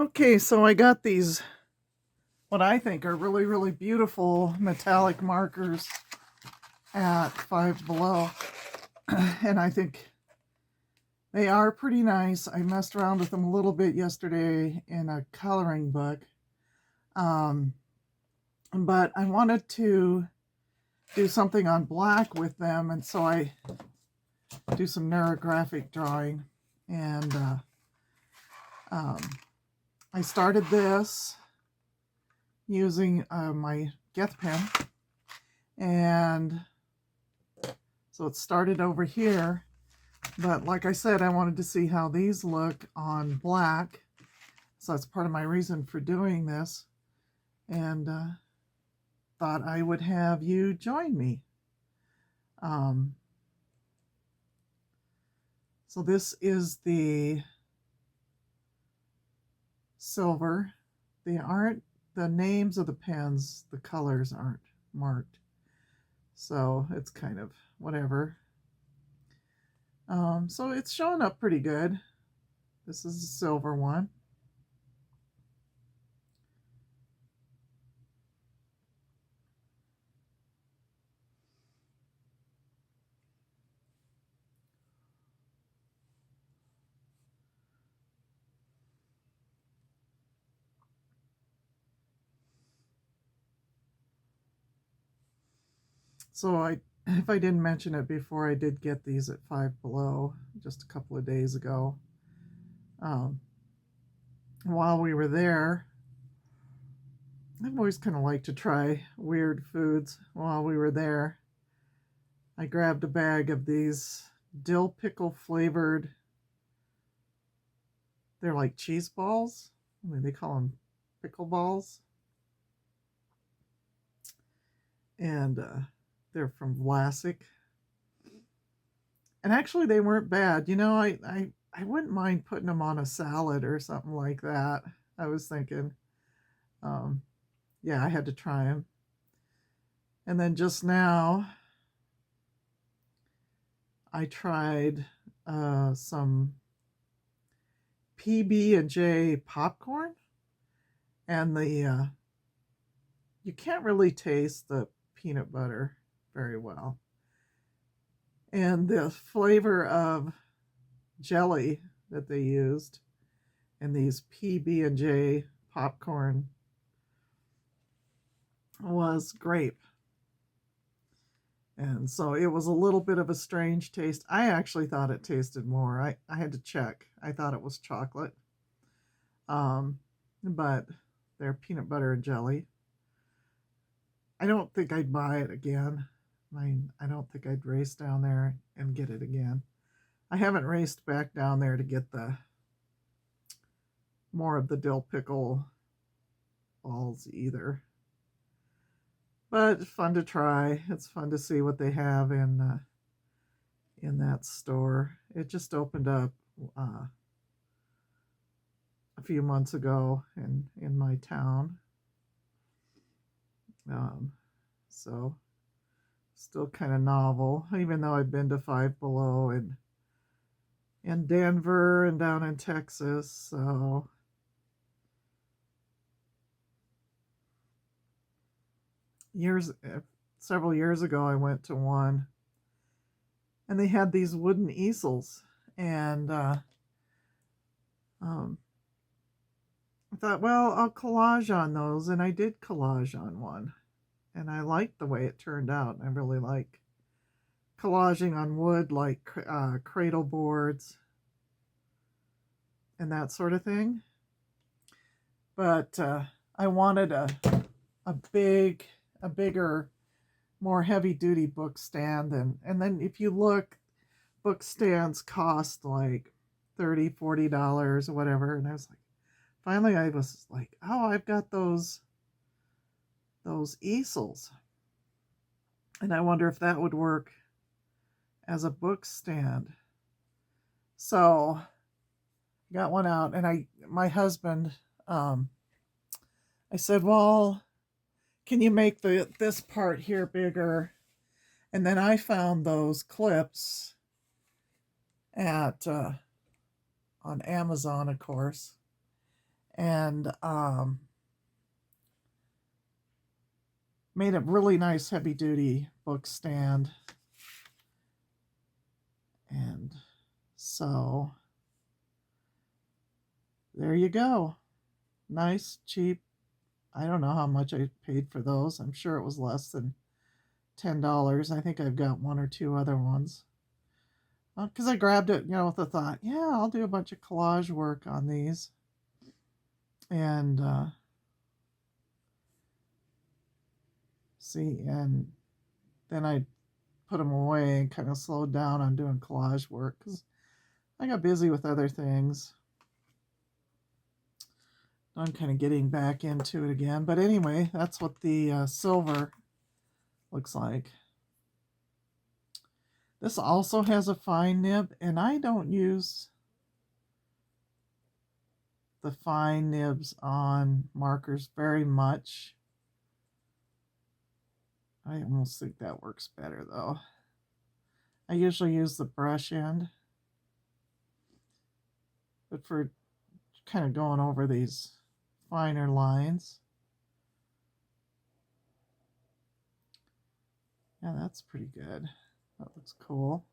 Okay, so I got these, what I think are really, really beautiful metallic markers at Five Below. And I think they are pretty nice. I messed around with them a little bit yesterday in a coloring book. Um, but I wanted to do something on black with them, and so I do some neurographic drawing. And um, I started this using my Geth pen, and so it started over here, but like I said, I wanted to see how these look on black, so that's part of my reason for doing this, and thought I would have you join me. So this is the silver. They aren't, the names of the pens, the colors aren't marked, so it's kind of whatever. So it's showing up pretty good. This is the silver one. So if I didn't mention it before, I did get these at Five Below just a couple of days ago. While we were there, I've always kind of liked to try weird foods. While we were there, I grabbed a bag of these dill pickle flavored, they're like cheese balls. I mean, they call them pickle balls. And they're from Vlasic. And actually, they weren't bad. I wouldn't mind putting them on a salad or something like that. I was thinking, um, yeah, I had to try them. And then just now, I tried some PB&J popcorn, and the you can't really taste the peanut butter very well. And the flavor of jelly that they used in these PB&J popcorn was grape. And so it was a little bit of a strange taste. I actually thought it tasted more. I had to check. I thought it was chocolate. But they're peanut butter and jelly. I don't think I'd buy it again. I don't think I'd race down there and get it again. I haven't raced back down there to get the more of the dill pickle balls either. But fun to try. It's fun to see what they have in that store. It just opened up a few months ago in my town. So still kind of novel, even though I've been to Five Below and in Denver and down in Texas. So several years ago, I went to one, and they had these wooden easels, and I thought, well, I'll collage on those, and I did collage on one, and I liked the way it turned out. I really like collaging on wood, like cradle boards and that sort of thing. But I wanted a bigger, more heavy duty book stand, and then if you look, book stands cost like $30-$40 or whatever, and I was like, finally I was like, oh, I've got those easels, and I wonder if that would work as a book stand. So I got one out, and my husband, I said, well, can you make this part here bigger? And then I found those clips at on Amazon, of course, and made a really nice heavy duty book stand. And so there you go. Nice, cheap. I don't know how much I paid for those. I'm sure it was less than $10. I think I've got one or two other ones. Because I grabbed it, with the thought, yeah, I'll do a bunch of collage work on these. And and then I put them away and kind of slowed down on doing collage work because I got busy with other things. I'm kind of getting back into it again. But anyway, that's what the silver looks like. This also has a fine nib, and I don't use the fine nibs on markers very much. I almost think that works better though. I usually use the brush end, but for kind of going over these finer lines, yeah, that's pretty good. That looks cool.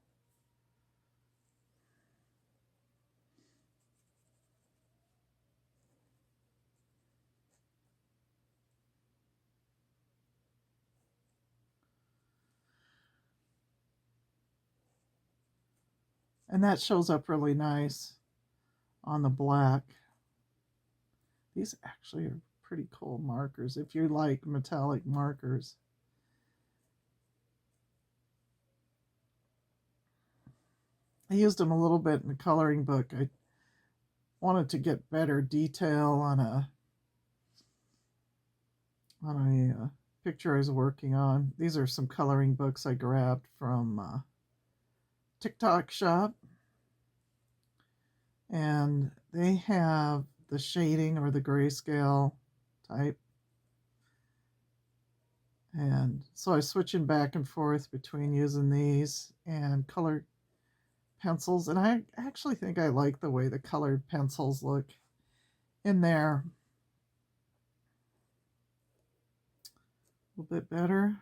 And that shows up really nice on the black. These actually are pretty cool markers if you like metallic markers. I used them a little bit in the coloring book. I wanted to get better detail on a picture I was working on. These are some coloring books I grabbed from TikTok shop, and they have the shading or the grayscale type, and so I was switching back and forth between using these and colored pencils, and I actually think I like the way the colored pencils look in there a little bit better.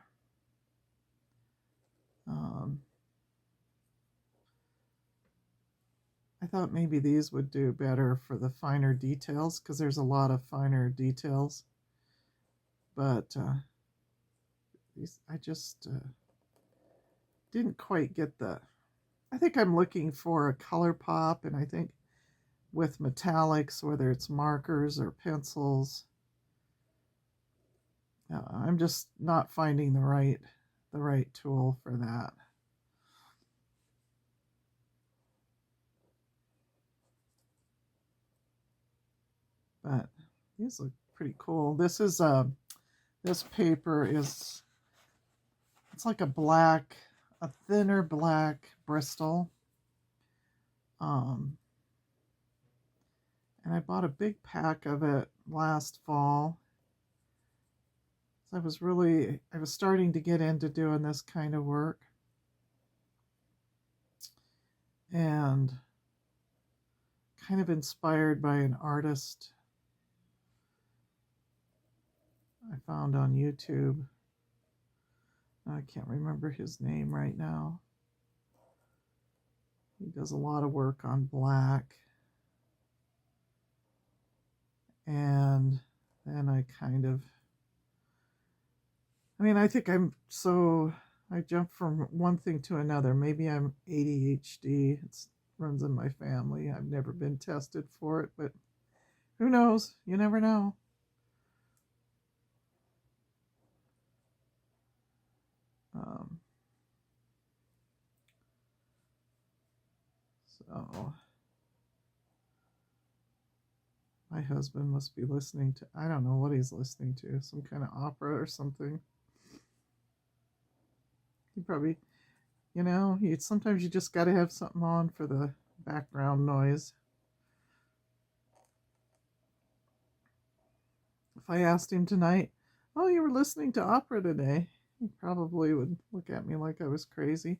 I thought maybe these would do better for the finer details because there's a lot of finer details. But these, I just didn't quite get the... I think I'm looking for a color pop, and I think with metallics, whether it's markers or pencils, I'm just not finding the right tool for that. But these look pretty cool. This is this paper is, it's like a thinner black Bristol. And I bought a big pack of it last fall. So I was starting to get into doing this kind of work. And kind of inspired by an artist I found on YouTube. I can't remember his name right now. He does a lot of work on black. And then I think I jump from one thing to another. Maybe I'm ADHD. It runs in my family. I've never been tested for it, but who knows? You never know. So my husband must be listening to, I don't know what he's listening to, some kind of opera or something. He probably, sometimes you just got to have something on for the background noise. If I asked him tonight, oh, you were listening to opera today, he probably would look at me like I was crazy.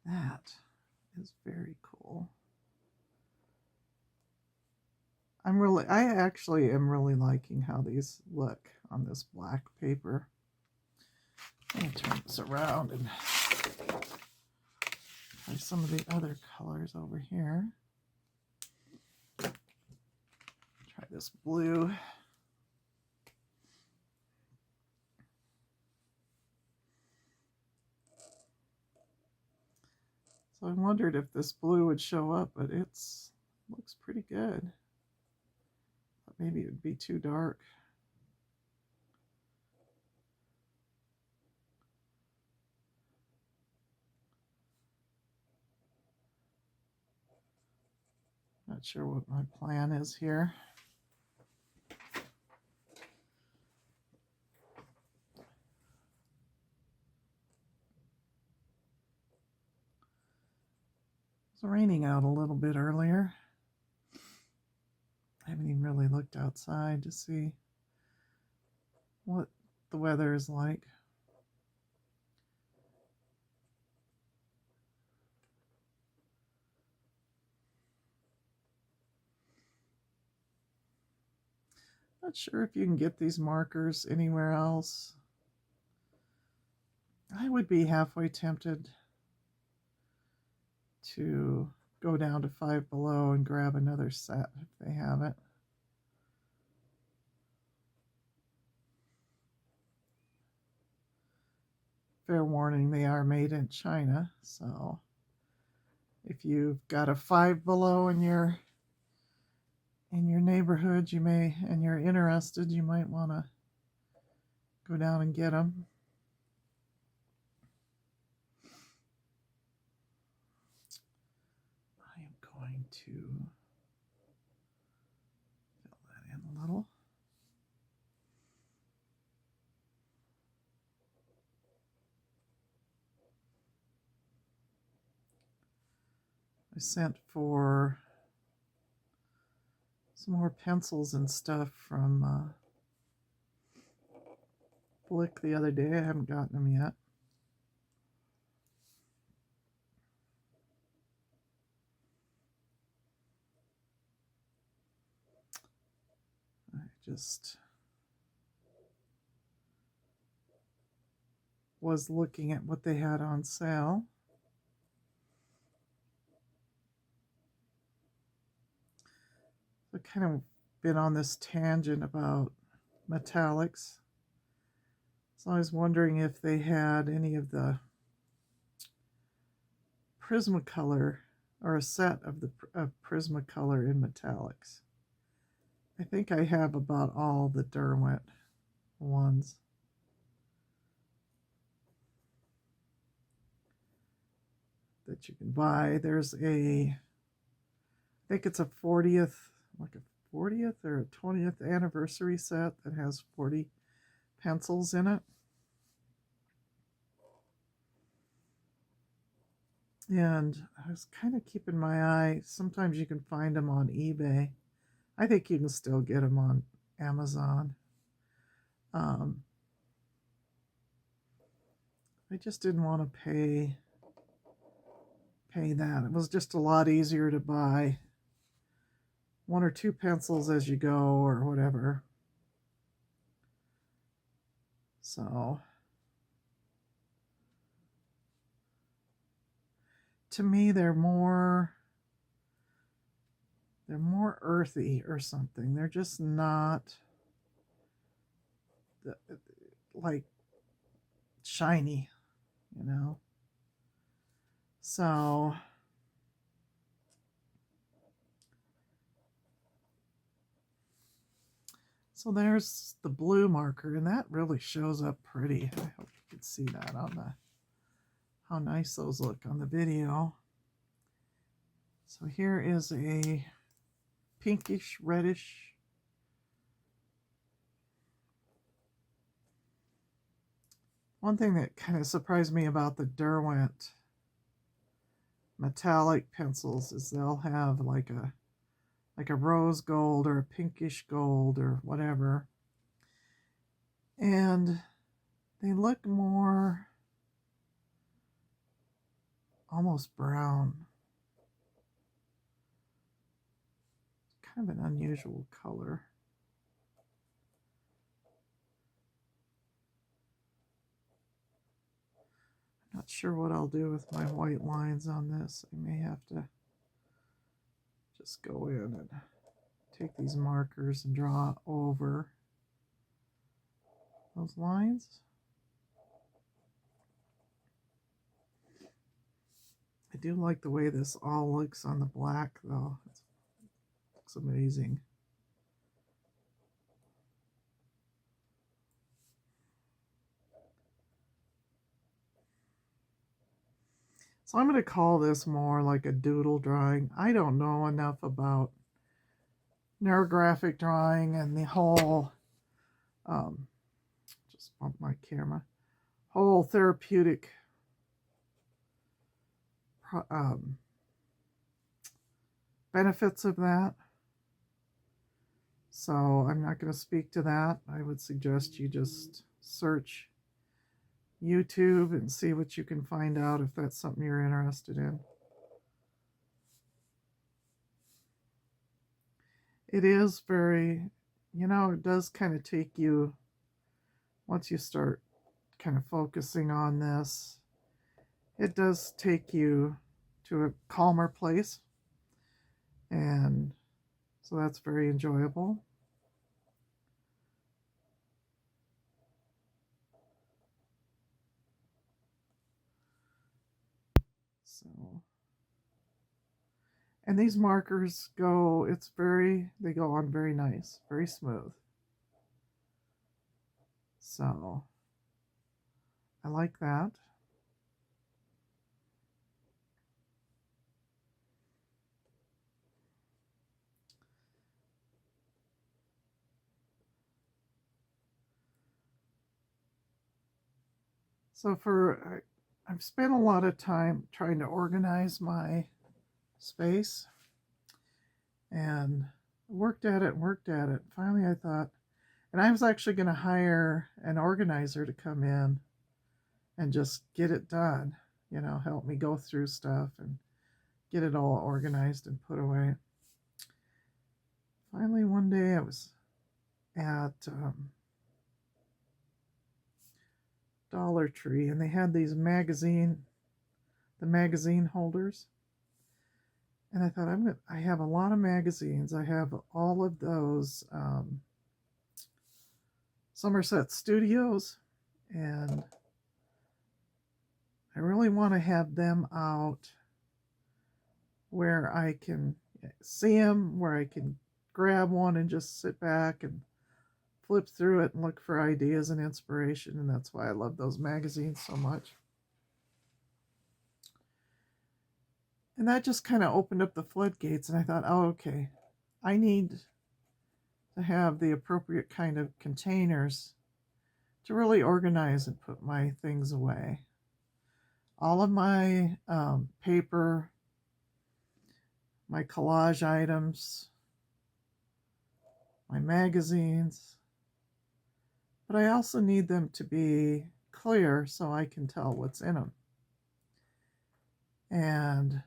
That is very cool. I actually am really liking how these look on this black paper. Let me turn this around and try some of the other colors over here. Try this blue. So I wondered if this blue would show up, but looks pretty good. But maybe it would be too dark. Not sure what my plan is here. It's raining out a little bit earlier. I haven't even really looked outside to see what the weather is like. Not sure if you can get these markers anywhere else. I would be halfway tempted to go down to Five Below and grab another set if they have it. Fair warning, they are made in China, so if you've got a Five Below in your neighborhood, and you're interested, you might want to go down and get them. I am going to fill that in a little. I sent for some more pencils and stuff from Blick the other day. I haven't gotten them yet. I just was looking at what they had on sale. I've kind of been on this tangent about metallics. So I was wondering if they had any of the Prismacolor or a set of Prismacolor in metallics. I think I have about all the Derwent ones. That you can buy. There's I think it's a 40th, like a 40th or a 20th anniversary set that has 40 pencils in it. And I was kind of keeping my eye. Sometimes you can find them on eBay. I think you can still get them on Amazon. I just didn't want to pay that. It was just a lot easier to buy one or two pencils as you go or whatever. So to me, they're more earthy or something. They're just not like shiny, you know. So there's the blue marker, and that really shows up pretty. I hope you can see that on how nice those look on the video. So here is a pinkish reddish one thing that kind of surprised me about the Derwent metallic pencils is they'll have like a rose gold or a pinkish gold or whatever, and they look more almost brown. kind of an unusual color. Not sure what I'll do with my white lines on this. I may have to just go in and take these markers and draw over those lines. I do like the way this all looks on the black, though. It looks amazing. So I'm going to call this more like a doodle drawing. I don't know enough about neurographic drawing and the whole, just bump my camera, whole therapeutic benefits of that. So I'm not going to speak to that. I would suggest you just search YouTube and see what you can find out if that's something you're interested in. It is very, it does kind of take you, once you start kind of focusing on this, it does take you to a calmer place. And so that's very enjoyable. So, and these markers go, they go on very nice, very smooth. So, I like that. So I've spent a lot of time trying to organize my space and worked at it. Finally, I thought, and I was actually going to hire an organizer to come in and just get it done, help me go through stuff and get it all organized and put away. Finally, one day I was at Dollar Tree, and they had these magazine holders. And I thought, I have a lot of magazines. I have all of those Somerset Studios, and I really want to have them out where I can see them, where I can grab one and just sit back and flip through it and look for ideas and inspiration. And that's why I love those magazines so much. And that just kind of opened up the floodgates, and I thought, oh, okay, I need to have the appropriate kind of containers to really organize and put my things away. All of my paper, my collage items, my magazines, but I also need them to be clear so I can tell what's in them. And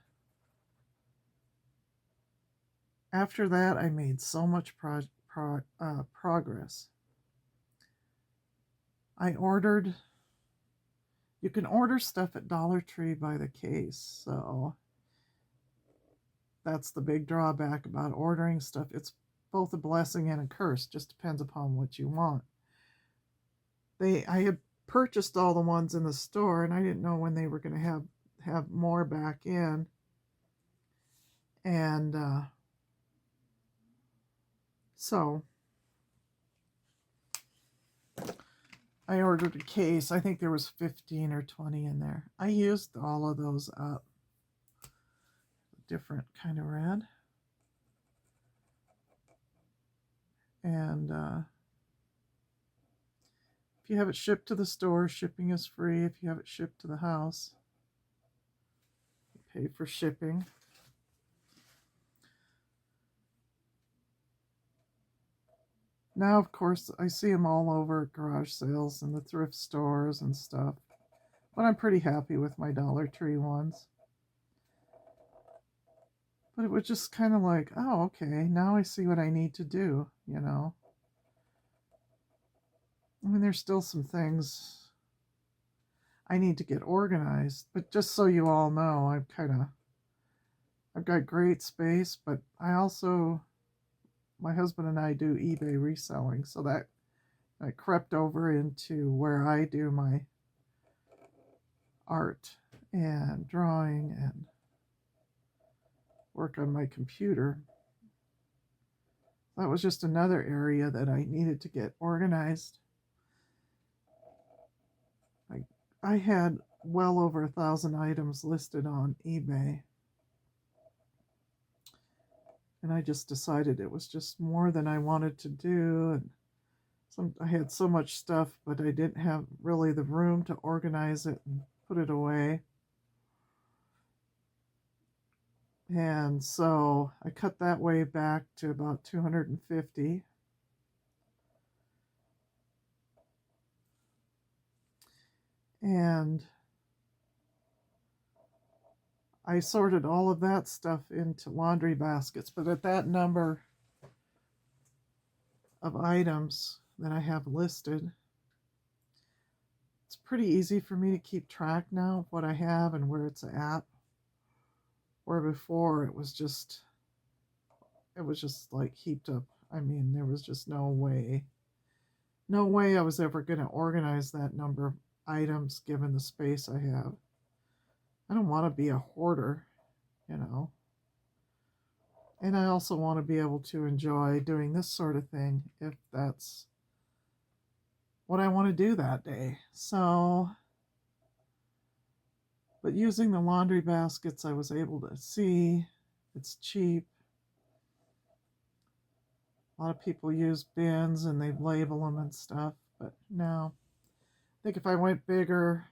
after that, I made so much progress. You can order stuff at Dollar Tree by the case, so that's the big drawback about ordering stuff. It's both a blessing and a curse, just depends upon what you want. I had purchased all the ones in the store, and I didn't know when they were going to have more back in. And so I ordered a case. I think there was 15 or 20 in there. I used all of those up. Different kind of red. And if you have it shipped to the store, shipping is free. If you have it shipped to the house, you pay for shipping. Now, of course, I see them all over at garage sales and the thrift stores and stuff. But I'm pretty happy with my Dollar Tree ones. But it was just kind of like, oh, okay, now I see what I need to do, you know. I mean, there's still some things I need to get organized, but just so you all know, I've got great space, but I also, my husband and I do eBay reselling, so that I crept over into where I do my art and drawing and work on my computer. That was just another area that I needed to get organized. I had well over 1,000 items listed on eBay, and I just decided it was just more than I wanted to do. And I had so much stuff, but I didn't have really the room to organize it and put it away. And so I cut that way back to about 250. And I sorted all of that stuff into laundry baskets. But at that number of items that I have listed, it's pretty easy for me to keep track now of what I have and where it's at. Where before it was just like heaped up. I mean, there was just no way I was ever going to organize that number of items given the space I have. I don't want to be a hoarder, you know. And I also want to be able to enjoy doing this sort of thing if that's what I want to do that day. So, but using the laundry baskets, I was able to see it's cheap. A lot of people use bins and they label them and stuff, but no. I think if I went bigger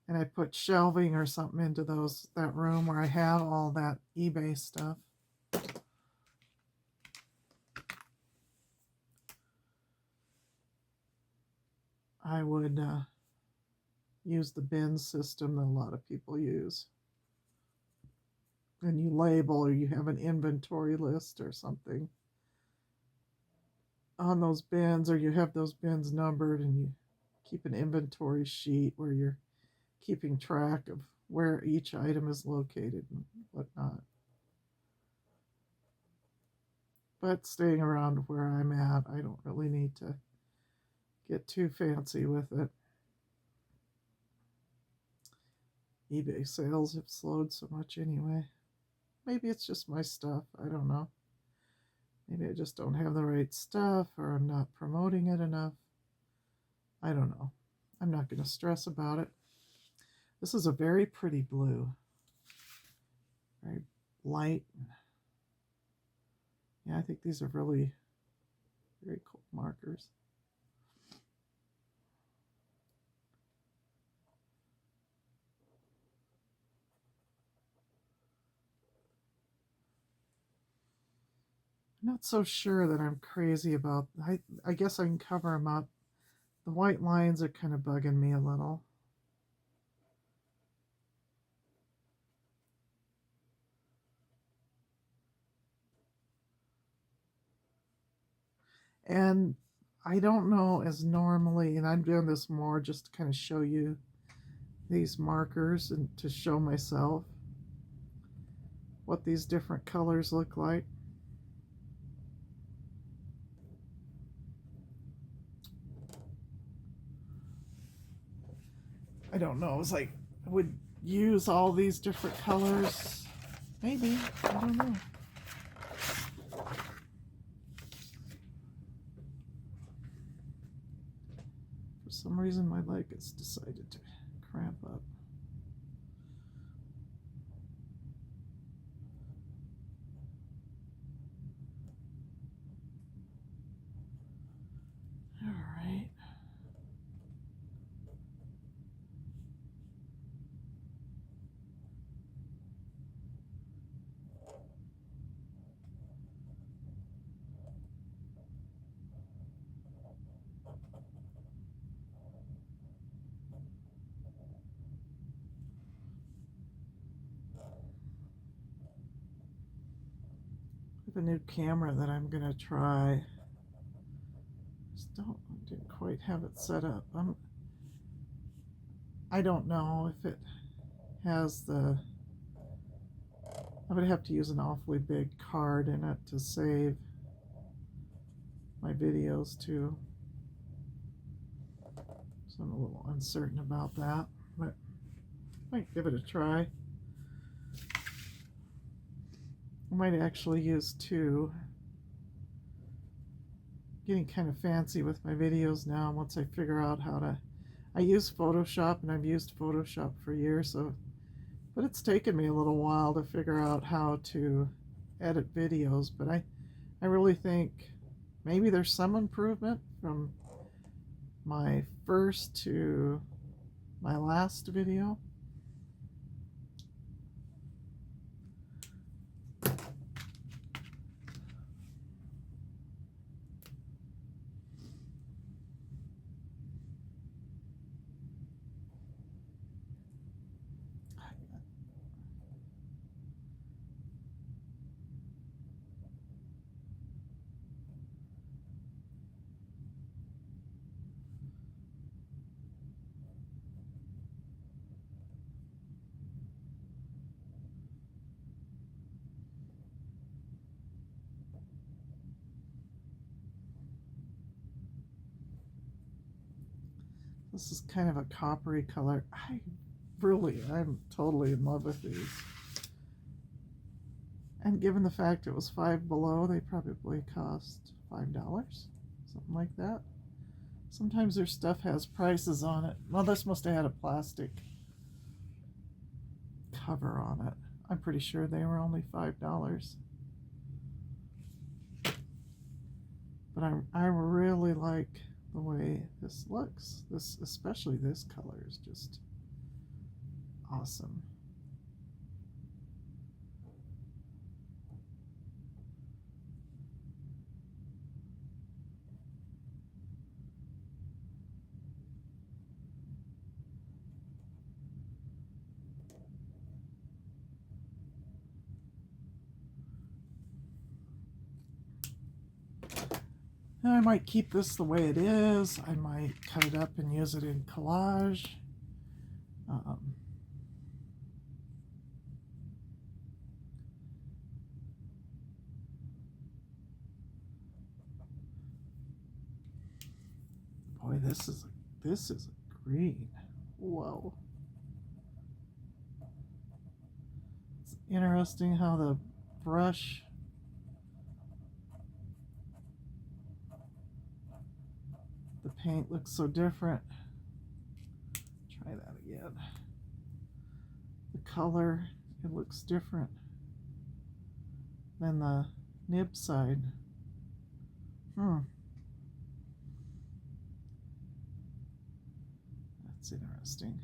and I put shelving or something into that room where I have all that eBay stuff, I would use the bin system that a lot of people use. And you label or you have an inventory list or something on those bins, or you have those bins numbered and you keep an inventory sheet where you're keeping track of where each item is located and whatnot. But staying around where I'm at, I don't really need to get too fancy with it. eBay sales have slowed so much anyway. Maybe it's just my stuff. I don't know. Maybe I just don't have the right stuff or I'm not promoting it enough. I don't know. I'm not going to stress about it. This is a very pretty blue. Very light. Yeah, I think these are really very cool markers. I'm not so sure that I'm crazy about. I guess I can cover them up. The white lines are kind of bugging me a little. And I don't know as normally, and I'm doing this more just to kind of show you these markers and to show myself what these different colors look like. I don't know. It's like I would use all these different colors. Maybe. I don't know. For some reason, my leg has decided to cramp up. All right. a new camera that I'm gonna try. Just didn't quite have it set up. I don't know if it has the. I would have to use an awfully big card in it to save my videos to. So I'm a little uncertain about that, but I might give it a try. I might actually use two. Getting kind of fancy with my videos now once I figure out how to. I use Photoshop, and I've used Photoshop for years, but it's taken me a little while to figure out how to edit videos. But I really think maybe there's some improvement from my first to my last video. This is kind of a coppery color. I'm totally in love with these. And given the fact it was Five Below, they probably cost $5, something like that. Sometimes their stuff has prices on it. Well, this must have had a plastic cover on it. I'm pretty sure they were only $5. But I really like the way this looks. Especially this color is just awesome. And I might keep this the way it is. I might cut it up and use it in collage. Boy, this is a green. Whoa. It's interesting how the brush the paint looks so different. Try that again. The color, it looks different than the nib side. That's interesting.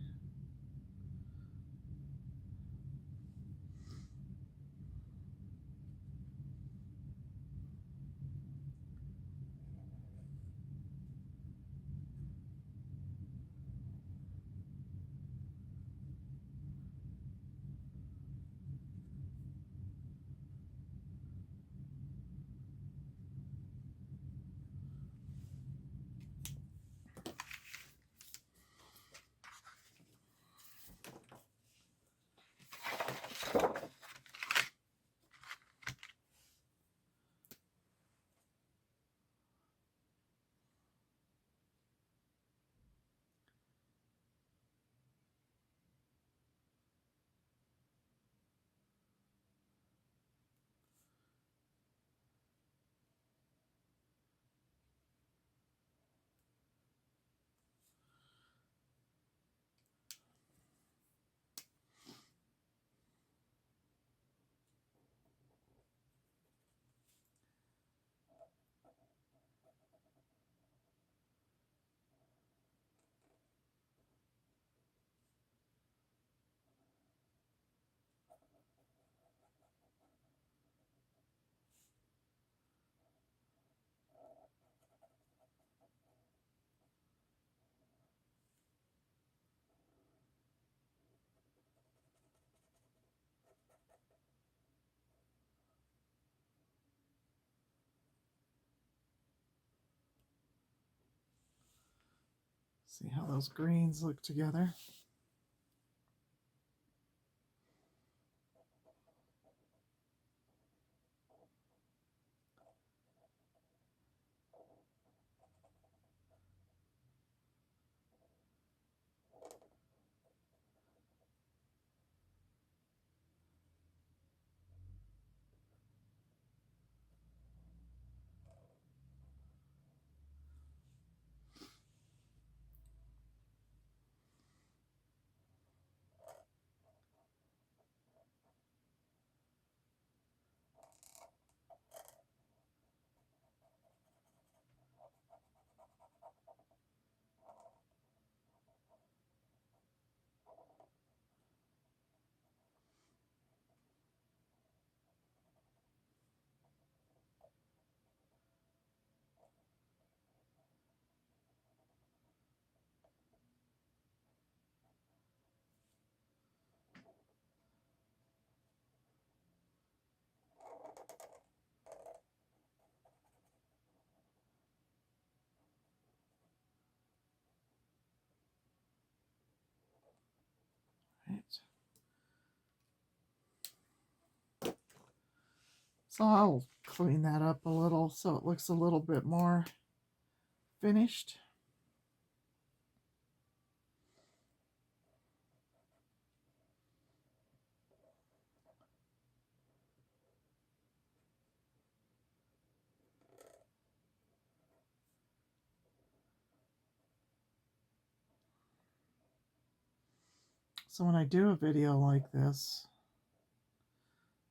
See how those greens look together. Right. So I'll clean that up a little so it looks a little bit more finished. So when I do a video like this,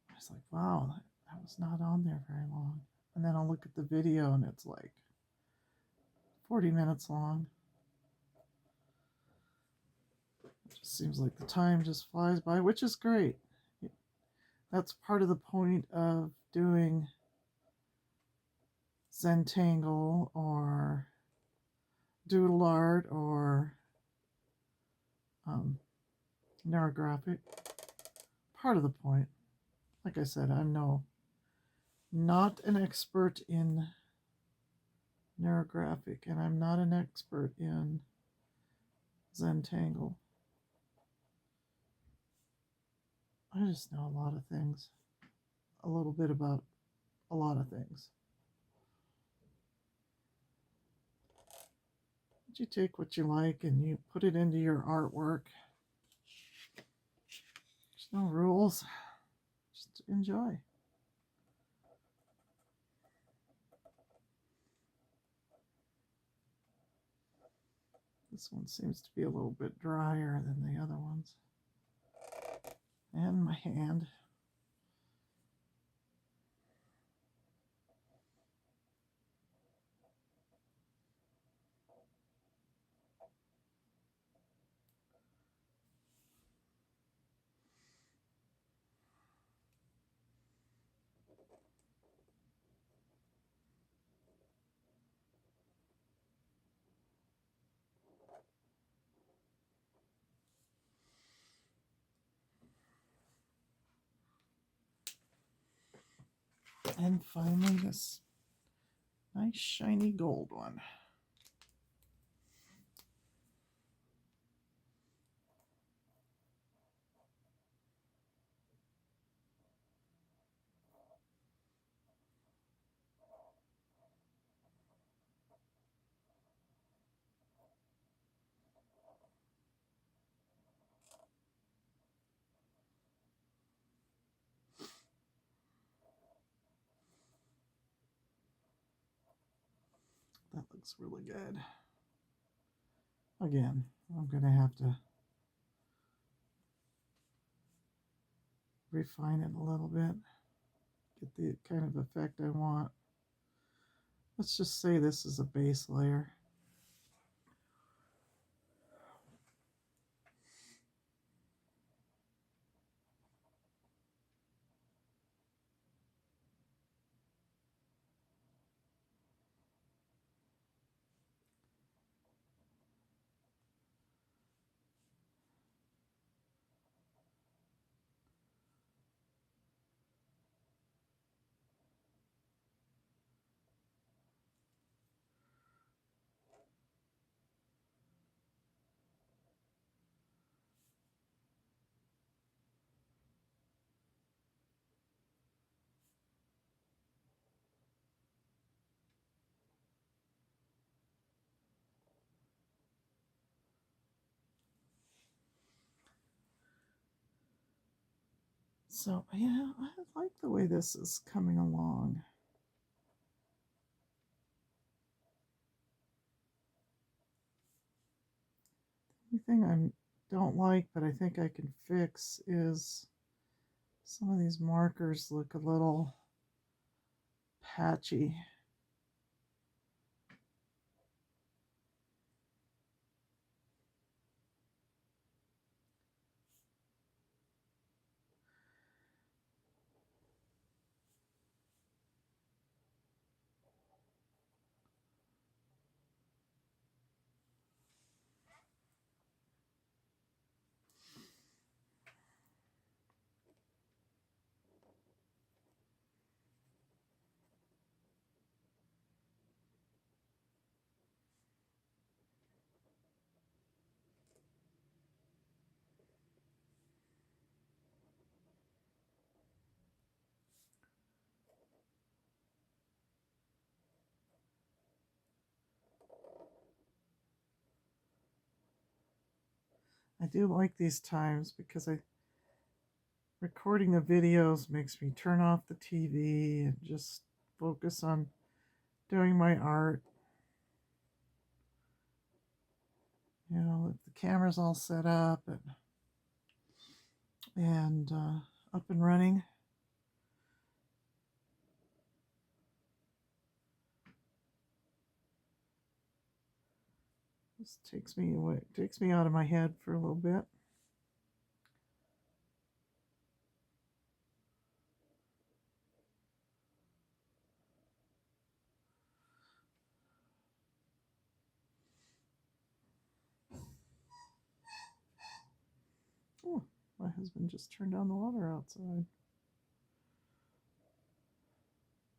I was like, wow, that was not on there very long. And then I'll look at the video and it's like 40 minutes long. It just seems like the time just flies by, which is great. That's part of the point of doing Zentangle or doodle art or neurographic. Part of the point. Like I said, I'm not an expert in neurographic, and I'm not an expert in Zentangle. I just know a lot of things, a little bit about a lot of things. But you take what you like and you put it into your artwork. There's no rules, just enjoy. This one seems to be a little bit drier than the other ones. And my hand. And finally this nice shiny gold one. That looks really good. Again, I'm going to have to refine it a little bit, get the kind of effect I want. Let's just say this is a base layer. So, yeah, I like the way this is coming along. The thing I don't like, but I think I can fix, is some of these markers look a little patchy. I do like these times because recording the videos makes me turn off the TV and just focus on doing my art. You know, if the camera's all set up and up and running. This takes me away, takes me out of my head for a little bit. Oh, my husband just turned on the water outside,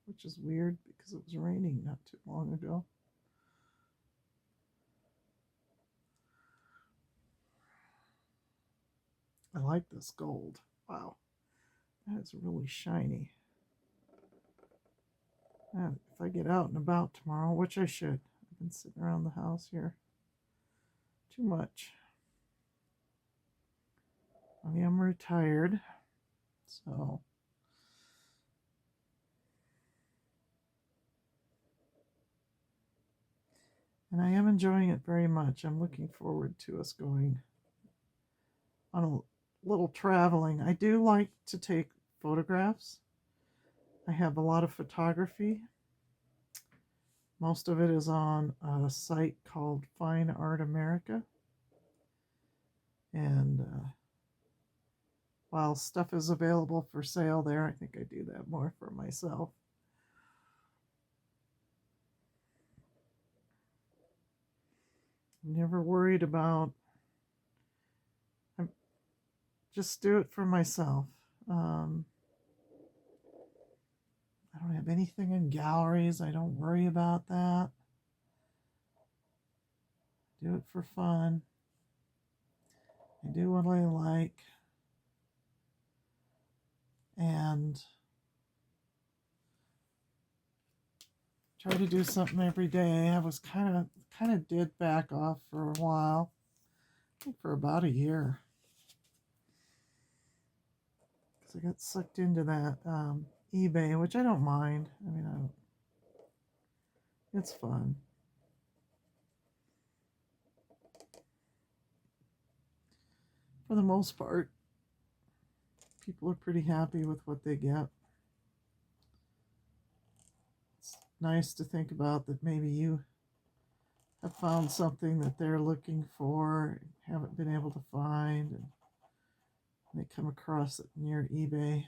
which is weird because it was raining not too long ago. I like this gold. Wow, that's really shiny. And if I get out and about tomorrow, which I should, I've been sitting around the house here too much. I am retired, so and I am enjoying it very much. I'm looking forward to us going on a little traveling. I do like to take photographs. I have a lot of photography. Most of it is on a site called Fine Art America. And while stuff is available for sale there, I think I do that more for myself. I'm never worried about, I just do it for myself. I don't have anything in galleries. I don't worry about that. Do it for fun. I do what I like. And try to do something every day. I was kind of did back off for a while. I think for about a year. Because I got sucked into that eBay, which I don't mind. I mean, it's fun. For the most part, people are pretty happy with what they get. It's nice to think about that maybe you have found something that they're looking for, haven't been able to find, and they come across it in your eBay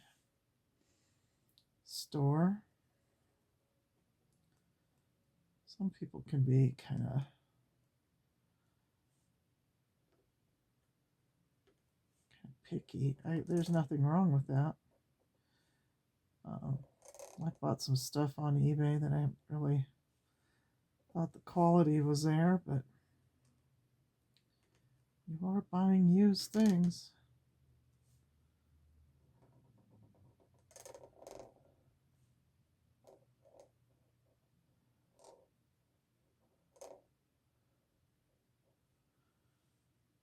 store. Some people can be kind of picky. There's nothing wrong with that. I bought some stuff on eBay that I really thought the quality was there, but you are buying used things.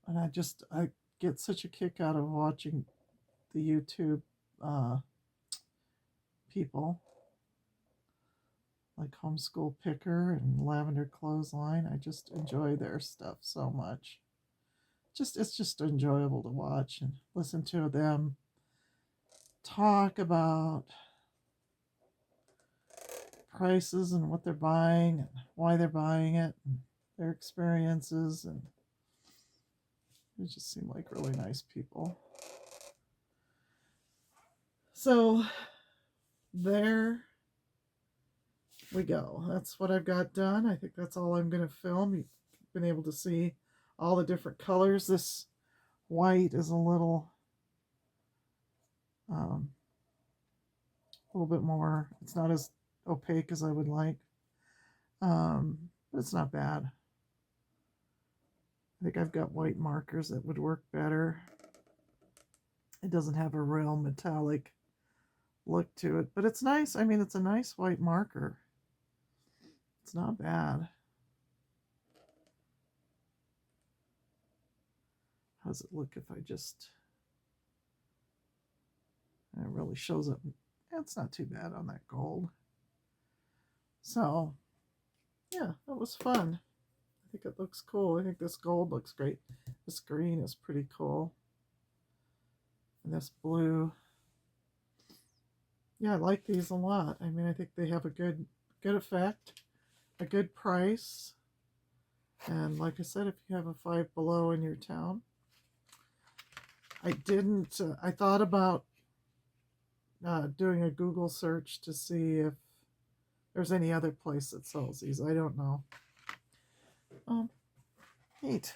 And I get such a kick out of watching the YouTube people like Homeschool Picker and Lavender Clothesline. I just enjoy their stuff so much. It's just enjoyable to watch and listen to them talk about prices and what they're buying and why they're buying it and their experiences, and they just seem like really nice people. So there we go. That's what I've got done. I think that's all I'm going to film. You've been able to see all the different colors. This white is a little bit more, it's not as opaque as I would like, but it's not bad. I think I've got white markers that would work better. It doesn't have a real metallic look to it, but it's nice. I mean, it's a nice white marker. It's not bad. How does it look if I just... It really shows up. It's not too bad on that gold. So, yeah, that was fun. I think it looks cool. I think this gold looks great. This green is pretty cool. And this blue. Yeah, I like these a lot. I mean, I think they have a good effect, a good price. And like I said, if you have a Five Below in your town, I thought about doing a Google search to see if there's any other place that sells these. I don't know. Neat.